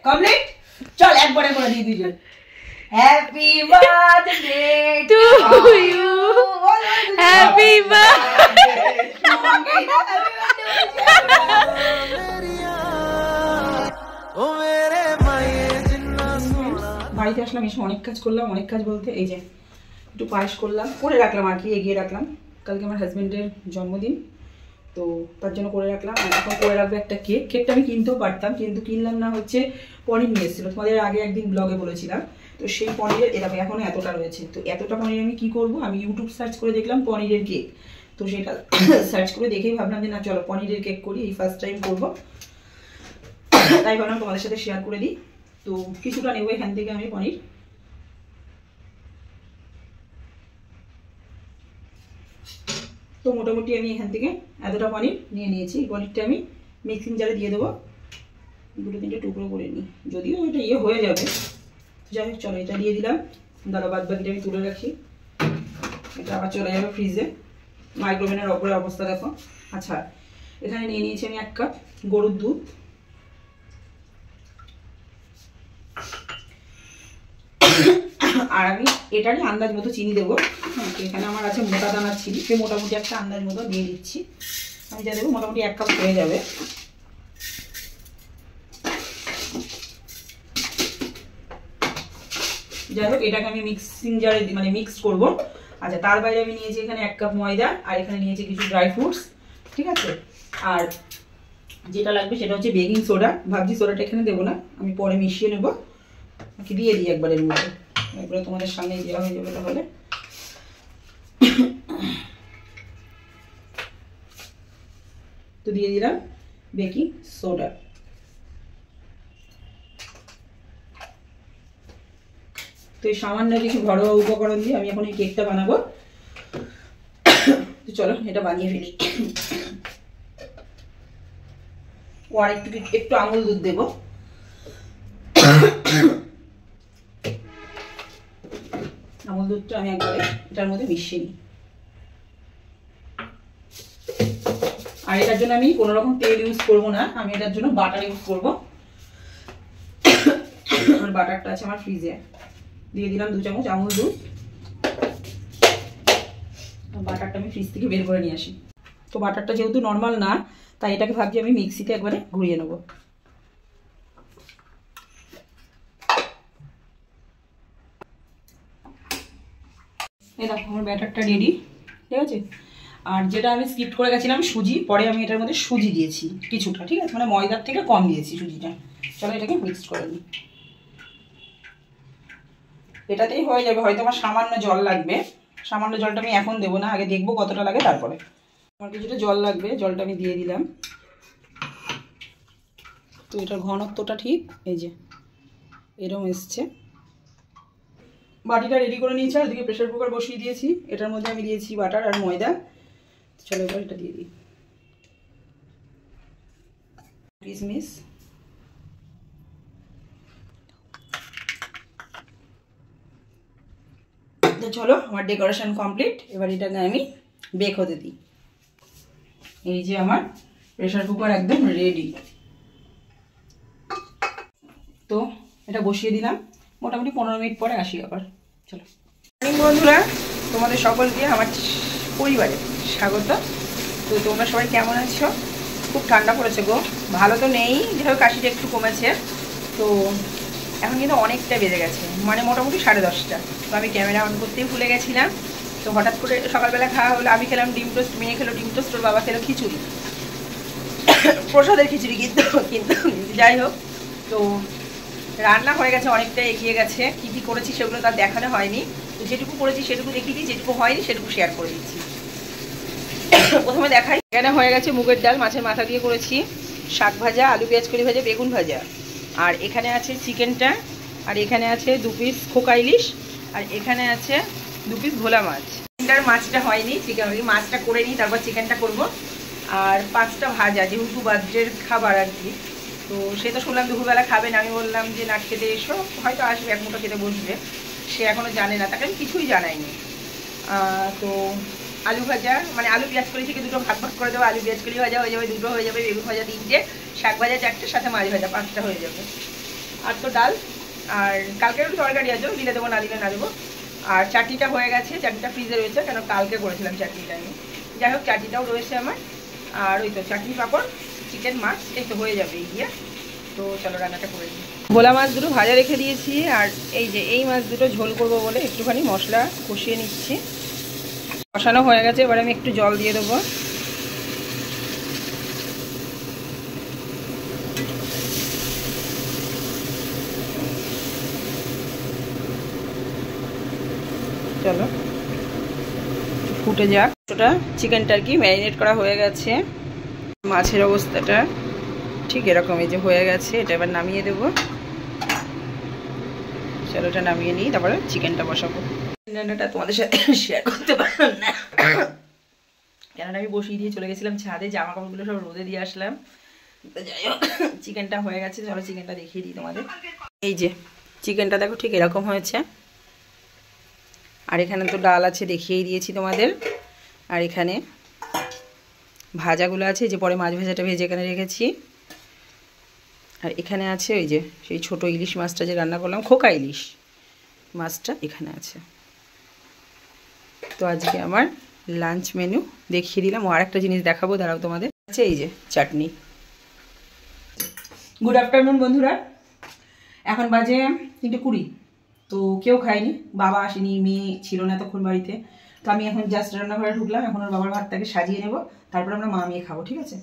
Complete. চল একবারে করে দিই দুইজন। Happy birthday to you, happy birthday. বাড়িতে আসলাম, এসে অনেক কাজ করলাম। অনেক কাজ বলতে এই যে একটু পায়েস করলাম, করে রাখলাম আর কি, এগিয়ে রাখলাম। কালকে আমার হাজবেন্ডের জন্মদিন, তো তার জন্য করে রাখলাম। এখন করে রাখবো একটা কেক। কেকটা আমি কিনতেও পারতাম, কিন্তু কিনলাম না, হচ্ছে পনির নিয়ে এসেছিলো, তোমাদের আগে একদিন ব্লগে বলেছিলাম। তো সেই পনিরের এরকম এখনও এতটা রয়েছে। তো এতটা পনির আমি কি করব, আমি ইউটিউব সার্চ করে দেখলাম পনিরের কেক। তো সেটা সার্চ করে দেখেই ভাবলাম যে না চলো পনিরের কেক করি, এই ফার্স্ট টাইম করবো, তাই ভাবলাম তোমাদের সাথে শেয়ার করে দিই। তো কিছুটা নেবো এখান থেকে আমি পনির। তো মোটামুটি আমি এখান থেকে এতটা পনির নিয়ে নিয়েছি। এই পনিরটা আমি মিক্সিং জারে দিয়ে দেবো, দুটো তিনটে টুকরো করে নিই, যদিও এটা হয়ে যাবে। যাই হোক চলো এটা দিয়ে দিলাম। দাঁড়া বাদ বাকিটা আমি তুলে রাখি, এটা আবার চলে যাবে ফ্রিজে। মাইক্রোওভেনের ওপরে অবস্থা দেখো। আচ্ছা এখানে নিয়ে নিয়েছি আমি 1 কাপ গরুর দুধ, আর আমি এটারই আন্দাজ মতো চিনি দেবো। এখানে আমার আছে মোটা দানার চিনি, সে মোটামুটি একটা আন্দাজ মতো দিয়ে দিচ্ছি। আমি যা দেবো মোটামুটি 1 কাপ হয়ে যাবে। যাই হোক এটাকে আমি মিক্সিং জারে মানে মিক্স করব। আচ্ছা তার বাইরে আমি নিয়েছি এখানে 1 কাপ ময়দা, আর এখানে নিয়েছি কিছু ড্রাই ফ্রুটস, ঠিক আছে। আর যেটা লাগবে সেটা হচ্ছে বেকিং সোডা। ভাবছি সোডাটা এখানে দেবো না, আমি পরে মিশিয়ে নেবো, দিয়ে দিই একবারের মধ্যে, একবারে তোমাদের সামনে দেওয়া হয়ে যাবে। তাহলে তো দিয়ে দিলাম বেকিং সোডা। তো এই সামান্য কিছু ঘরোয়া উপকরণ দিয়ে আমি এখন এই কেকটা বানাবো। তো চলো এটা বানিয়ে ফেলি। ও আর একটু আমুল দুধ দেবো। আমুল দুধটা আমি একবারে এটার মধ্যে মিশিয়ে নিই। আর এটার জন্য আমি কোনো রকম তেল ইউজ করবো না, আমি এটার জন্য বাটার ইউজ করবো। আর বাটারটা আছে আমার ফ্রিজে। দিয়ে দিলাম 2 চামচ আমুল দুধ। বাটারটা আমি ফ্রিজ থেকে বের করে নিয়ে আসি। তো বাটারটা যেহেতু নর্মাল না, তাই এটাকে ভাবছি আমি মিক্সিতে একবারে ঘুরিয়ে নেবো। এই দেখো আমার ব্যাটারটা রেডি, ঠিক আছে। আর যেটা আমি স্কিপ করে গেছিলাম সুজি, পরে আমি এটার মধ্যে সুজি দিয়েছি কিছুটা, ঠিক আছে, মানে ময়দার থেকে কম দিয়েছি সুজিটা। চলো এটাকে মিক্স করে নিই। এটাতেই হয়ে যাবে, হয়তো আমার সামান্য জল লাগবে। সামান্য জলটা আমি এখন দেবো না, আগে দেখবো কতটা লাগে তারপরে। আমার কিছুটা জল লাগবে, জলটা আমি দিয়ে দিলাম। তো এটার ঘনত্বটা ঠিক এই যে এরকম এসছে। বাটিটা রেডি করে নিয়েছি, আর ওদিকে প্রেসার কুকার বসিয়ে দিয়েছি। এটার মধ্যে আমি দিয়েছি বাটার আর ময়দা। চলো এবার এটা দিয়ে দিই। কিশমিশ, তো চলো আমার ডেকোরেশন কমপ্লিট। এবার এটাকে আমি বেক হতে দিই। এই যে আমার প্রেসার কুকার একদম রেডি। তো এটা বসিয়ে দিলাম, মোটামুটি 15 মিনিট পরে আসি আবার। চলো বন্ধুরা, তোমাদের সকলকে আমার পরিবারে স্বাগত। তো তোমরা সবাই কেমন আছো? খুব ঠান্ডা পড়েছে গো, ভালো তো নেই, যেভাবে কাশিটা একটু কমেছে। তো এখন কিন্তু অনেকটা বেজে গেছে, মানে মোটামুটি 10:30টা। তো আমি ক্যামেরা অন করতেই ভুলে গেছিলাম। তো হঠাৎ করে সকালবেলা খাওয়া হলো, আমি খেলাম ডিম টোস্ট, মেয়ে খেলো ডিম টোস্ট, ওর বাবা খেলো খিচুড়ি, প্রসাদের খিচুড়ি। কিন্তু যাই হোক, তো রান্না হয়ে গেছে, অনেকটা এগিয়ে গেছে। কী কী করেছি সেগুলো তার দেখানো হয়নি। তো যেটুকু করেছি সেটুকু দেখিয়ে দিই, যেটুকু হয়নি সেটুকু শেয়ার করে দিচ্ছি। প্রথমে দেখাই, এখানে হয়ে গেছে মুগের ডাল, মাছের মাথা দিয়ে করেছি, শাক ভাজা, আলু পেঁয়াজ কলি ভাজা, বেগুন ভাজা, আর এখানে আছে চিকেনটা, আর এখানে আছে 2 পিস খোকা ইলিশ, আর এখানে আছে 2 পিস ভোলা মাছ। চিকেনটার মাছটা হয়নি, চিকেন মাছটা করে নিই, তারপর চিকেনটা করব। আর 5টা ভাজা, যেহেতু বার্থডের খাবার আর কি। তো সে তো শুনলাম দুপুরবেলা খাবে না, আমি বললাম যে না খেতে এসো, হয়তো আসবে, এক মুঠো খেতে বসবে। সে এখনও জানে না, তাকে আমি কিছুই জানাইনি। তো আলু ভাজা, মানে আলু পেঁয়াজ কলি থেকে 2টো ভাগ ভাগ করে দেবো, আলু পেঁয়াজ কলি ভাজা হয়ে যাবে, 2টো হয়ে যাবে, বেগুন ভাজা 3টে, শাক ভাজা 4টে, সাথে মাছ ভাজা 5টা হয়ে যাবে। আর তো ডাল, আর কালকে একটু তরকারি আছে, দিলে দেবো না দিলে না দেবো। আর চাটনিটা হয়ে গেছে, চাটনিটা ফ্রিজে রয়েছে, কেন কালকে করেছিলাম চাটনিটা আমি। যাই হোক চাটনিটাও রয়েছে আমার। আর ওই তো চাটনি পাঁপড়, চিকেন, মাছ, এই তো হয়ে যাবে এই দিয়ে। তো চলো রান্নাটা করে দিই। ভোলা মাছ দুটো ভাজা রেখে দিয়েছি, আর এই যে এই মাছ দুটো ঝোল করব বলে একটুখানি মশলা কষিয়ে নিচ্ছি। কষানো হয়ে গেছে, এবার আমি একটু জল দিয়ে দেবো। চলো ফুটে যাক। ওটা চিকেনটা আর কি ম্যারিনেট করা হয়ে গেছে। মাছের অবস্থাটা ঠিক এরকম, এই যে হয়ে গেছে। এটা এবার নামিয়ে দেবো। চলো এটা নামিয়ে নিই, তারপরে চিকেনটা বসাবো। রান্নাটা তোমাদের সাথে শেয়ার করতে পারলাম না, কেননা আমি বসিয়ে দিয়ে চলে গেছিলাম ছাদে, জামা কাপড়গুলো সব রোদে দিয়ে আসলাম। যাই হোক চিকেনটা হয়ে গেছে, চলো চিকেনটা দেখিয়ে দিই তোমাদের। এই যে চিকেনটা দেখো ঠিক এরকম হয়েছে। আর এখানে তো ডাল আছে, দেখিয়েই দিয়েছি তোমাদের। আর এখানে ভাজাগুলো আছে, যে পরে মাছ ভাজাটা ভেজে এখানে রেখেছি। আর এখানে আছে ওই যে সেই ছোট ইলিশ মাছটা যে রান্না করলাম, খোকা ইলিশ মাছটা এখানে আছে। তো আজকে আমার লাঞ্চ মেনু দেখিয়ে দিলাম। আর একটা জিনিস দেখাবো, দাঁড়াও তোমাদের। আছে এই যে চাটনি। গুড আফটারনুন বন্ধুরা, এখন বাজে 3:20। তো কেউ খায়নি, বাবা আসেনি, মেয়ে ছিল না তখন বাড়িতে। তো আমি এখন জাস্ট রান্নাঘরে ঢুকলাম। এখন ওর বাবার ভাতটাকে সাজিয়ে নেব, তারপর আমরা মা মেয়ে খাবো, ঠিক আছে?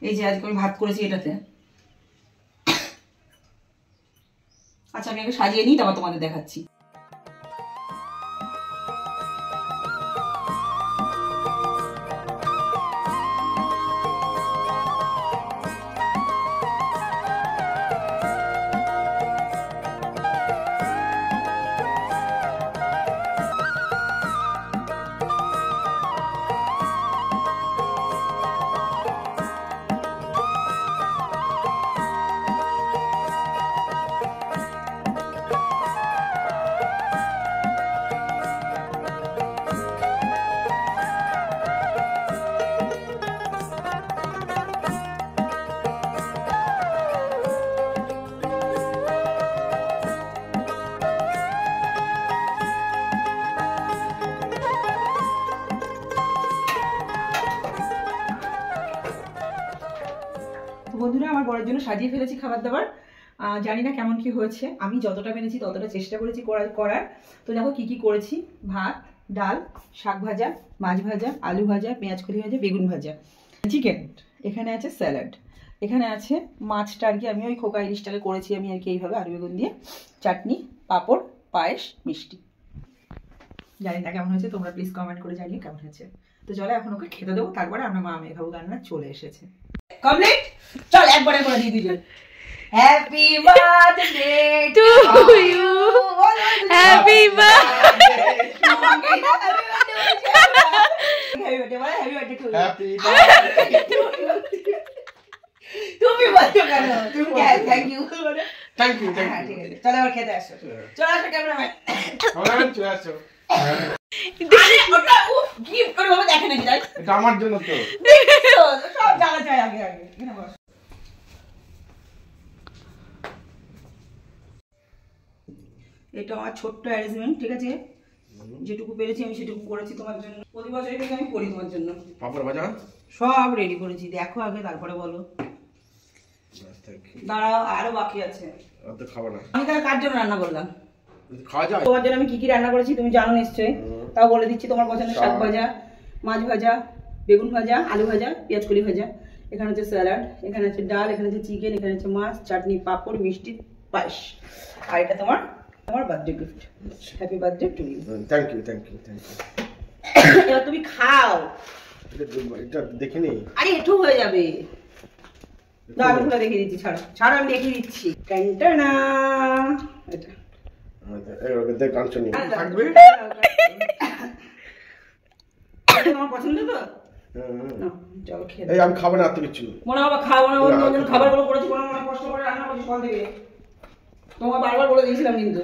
এই যে আজকে আমি ভাত করেছি এটাতে। আচ্ছা আমি আগে সাজিয়ে নিই, তারপর তোমাদের দেখাচ্ছি। বন্ধুরা আমার বড়ের জন্য সাজিয়ে ফেলেছি খাবার দাবার। জানি না কেমন কি হয়েছে, আমি যতটা পেরেছি ততটা চেষ্টা করেছি করার। তো দেখো কি কি করেছি। ভাত, ডাল, শাক ভাজা, মাছ ভাজা, আলু ভাজা, পেঁয়াজ কলি ভাজা, বেগুন ভাজা, চিকেন, এখানে আছে স্যালাড, এখানে আছে মাছটা আর কি আমি ওই খোকা ইলিশটাকে করেছি আমি আর কি এইভাবে আলু বেগুন দিয়ে, চাটনি, পাঁপড়, পায়েস, মিষ্টি। জানি না কেমন হয়েছে, তোমরা প্লিজ কমেন্ট করে জানিও কেমন হয়েছে। তো চলো এখন ওকে খেতে দেবো, তারপরে আমরা মা মেয়ে খাবো। রান্না চলে এসেছে, কমপ্লিট। চল একবারে করে দিই দুজন। Happy birthday to you, happy birthday, তুমি বলো কেন? থ্যাংক ইউ, থ্যাংক ইউ, ঠিক আছে। চলো এবার খেতে আসো, চলে আসো ক্যামেরাম্যান, চলে আসো। গিফট করে বাবা দেখে নাকি, এটা আমার জন্য তো সব জায়গা চাই আগে আগে। এটা আমার ছোট্ট অ্যারেঞ্জমেন্ট, ঠিক আছে? যেটুকু পেরেছি আমি সেটুকু করেছি তোমার জন্য। প্রতি বছরই কিন্তু আমি করি তোমার জন্য। পাপড় ভাজা সব রেডি করেছি, দেখো আগে তারপরে বলো। দাঁড়াও আরো বাকি আছে, আমি তাহলে কার জন্য রান্না করলাম? তোমার জন্য আমি কি কি রান্না করেছি তুমি জানো নিশ্চয়ই, তাও বলে দিচ্ছি। তোমার পছন্দের শাক ভাজা, মাছ ভাজা, বেগুন ভাজা, আলু ভাজা, পেঁয়াজ কলি ভাজা, এখানে হচ্ছে স্যালাড, এখানে আছে ডাল, এখানে আছে চিকেন, এখানে আছে মাছ, চাটনি, পাঁপড়, মিষ্টি, পায়েস। আর এটা তোমার birthday gift. Happy birthday to you. Thank you, thank you, thank you. এবার তুমি খাও, এটা দেখে নি। আরে এটু হয়ে যাবে, দাও আমি খুলে দেখিয়ে দিচ্ছি। ছাড়ো ছাড়ো, আমি দেখিয়ে দিচ্ছি। টানটানা, এটা দেখ কাঞ্চনি থাকবে, তোমার পছন্দ তো? চলো খেয়ে। এই আমি খাবো না আর কিছু, মনে হবে খাবো না। ওই খাবারগুলো করেছি কোনো মনে কষ্ট করে রান্না করছি ফল থেকে, তোমাকে বারবার বলে দিয়েছিলাম কিন্তু।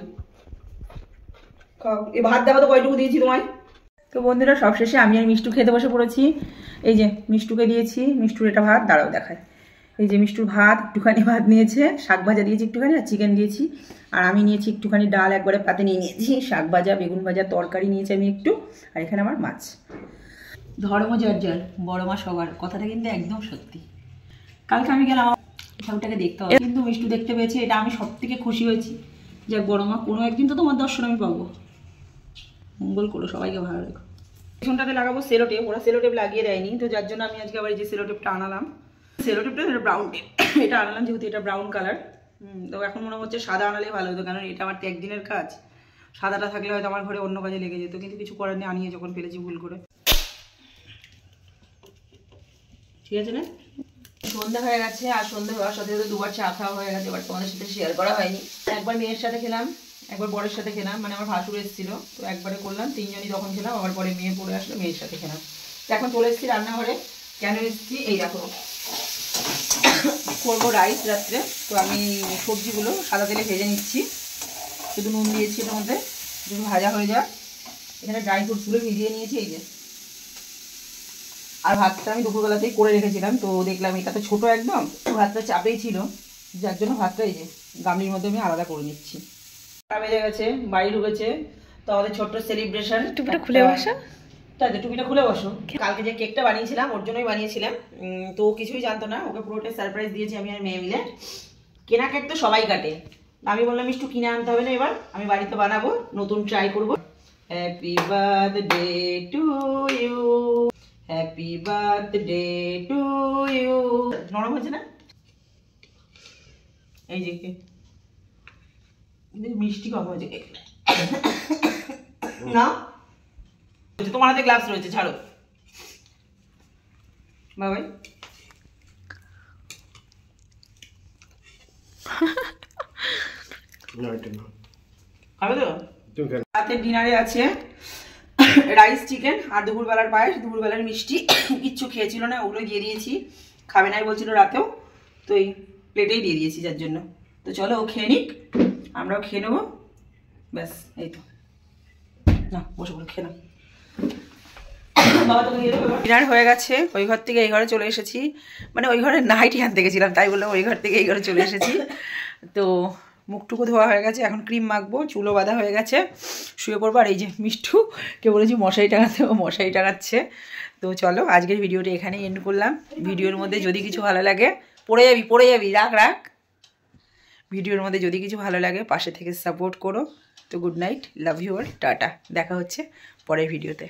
খাও, এই ভাত দেখো তো কয়টুকু দিয়েছি তোমায়। তো বন্ধুরা সবশেষে আমি আর মিষ্টু খেতে বসে পড়েছি। এই যে মিষ্টুকে দিয়েছি, মিষ্টুর এটা ভাত, দাঁড়াও দেখায়। এই যে মিষ্টুর ভাত, একটুখানি ভাত নিয়েছে, শাক ভাজা দিয়েছি একটুখানি, আর চিকেন দিয়েছি। আর আমি নিয়েছি একটুখানি ডাল, একবারে পাতে নিয়ে নিয়েছি, শাক ভাজা, বেগুন ভাজা, তরকারি নিয়েছি আমি একটু, আর এখানে আমার মাছ। ধর্ম জর্জর, বড় মা সবার, কথাটা কিন্তু একদম সত্যি। কালকে আমি গেলাম ঠাকুরটাকে দেখতে হবে, কিন্তু মিষ্টু দেখতে পেয়েছে, এটা আমি সব থেকে খুশি হয়েছি। যাক বড় মা, কোনো একদিন তো তোমার দর্শন আমি পাবো। মঙ্গল করো, সবাইকে ভালো রেখো। পেছনটাতে লাগাবো সেলোটেপ, ওরা সেলোটেপ লাগিয়ে দেয়নি, তো যার জন্য আমি আজকে আবার এই যে সেলোটেপটা আনালাম। সেলোটেপটা ব্রাউন টেপ, এটা আনালাম যেহেতু এটা ব্রাউন কালার। তো এখন মনে হচ্ছে সাদা আনালেই ভালো হতো, কারণ এটা আমার তো একদিনের কাজ। সাদাটা থাকলে হয়তো আমার ঘরে অন্য কাজে লেগে যেত, কিন্তু কিছু করার নেই, আনিয়ে যখন ফেলেছি ভুল করে। ঠিক আছে না? সন্ধ্যা হয়ে গেছে, আর সন্ধ্যা হওয়ার সাথে সাথে দুবার চা খাওয়া হয়ে গেছে, এবার তোমাদের সাথে শেয়ার করা হয়নি। একবার মেয়ের সাথে খেলাম, একবার বরের সাথে খেলাম, মানে আমার ভাসুর এসেছিল, তো একবারে করলাম, তিনজনই তখন খেলাম, আবার পরে মেয়ে পড়ে আসলো, মেয়ের সাথে খেলাম। এখন চলে এসেছি রান্নাঘরে। কেন এসেছি? এই দেখো, করবো রাইস রাত্রে। তো আমি সবজিগুলো সাদা তেলে ভেজে নিচ্ছি, শুধু নুন দিয়েছি এর মধ্যে, যদি ভাজা হয়ে যায়। এখানে ড্রাই ফ্রুটসগুলো ভিজিয়ে নিয়েছি, এই যে। আর ভাতটা আমি দুপুরবেলাতেই করে রেখেছিলাম, তো দেখলাম এটা তো ছোটো একদম, ভাতটা চাপেই ছিল, যার জন্য ভাতটা এই যে গামলির মধ্যে আমি আলাদা করে নিচ্ছি। বেজে গেছে, বাড়ি ঢুকেছে, তো আমাদের ছোট্ট সেলিব্রেশন। টুপিটা খুলে বসো, তাই তো টুপিটা খুলে বসো। কালকে যে কেকটা বানিয়েছিলাম ওর জন্যই বানিয়েছিলাম, তো কিছুই জানতো না, ওকে পুরোটাই সারপ্রাইজ দিয়েছি আমি আর মেয়ে মিলে। কেনা কেক তো সবাই কাটে, আমি বললাম একটু কিনে আনতে হবে না, এবার আমি বাড়িতে বানাবো, নতুন ট্রাই করবো। Happy birthday to you, happy birthday to you. নরম হয়েছে না? এই যে মিষ্টি কম হয়েছে না, তোমার হাতে গ্লাভস রয়েছে, ছাড়ো বাবাই। খাবে তো? রাতের ডিনারে আছে রাইস, চিকেন, আর দুপুরবেলার পায়েস, দুপুরবেলার মিষ্টি। কিচ্ছু খেয়েছিল না, ওগুলো দিয়ে দিয়েছি, খাবে নাই বলছিল রাতেও, তো এই প্লেটেই দিয়ে দিয়েছি যার জন্য। তো চলো ও খেয়ে নিক, আমরাও খেয়ে নেবো, ব্যাস এই তো। না বসে বলে খেয়ে নাও। ডিনার হয়ে গেছে, ওই ঘর থেকে এই ঘরে চলে এসেছি, মানে ওই ঘরে নাইটি আনতে গেছিলাম, তাই বললাম ওই ঘর থেকে এই ঘরে চলে এসেছি। তো মুখটুকু ধোয়া হয়ে গেছে, এখন ক্রিম মাখবো, চুলও বাঁধা হয়ে গেছে, শুয়ে পড়বো। আর এই যে মিষ্টুকে বলেছি মশারি টাঙাতে, ও মশারি টাঙাচ্ছে। তো চলো আজকের ভিডিওটা এখানেই এন্ড করলাম। ভিডিওর মধ্যে যদি কিছু ভালো লাগে, পড়ে যাবি, রাখ রাখ। ভিডিওর মধ্যে যদি কিছু ভালো লাগে পাশে থেকে সাপোর্ট করো। তো good night, love you all, tata, দেখা হচ্ছে পরের ভিডিওতে।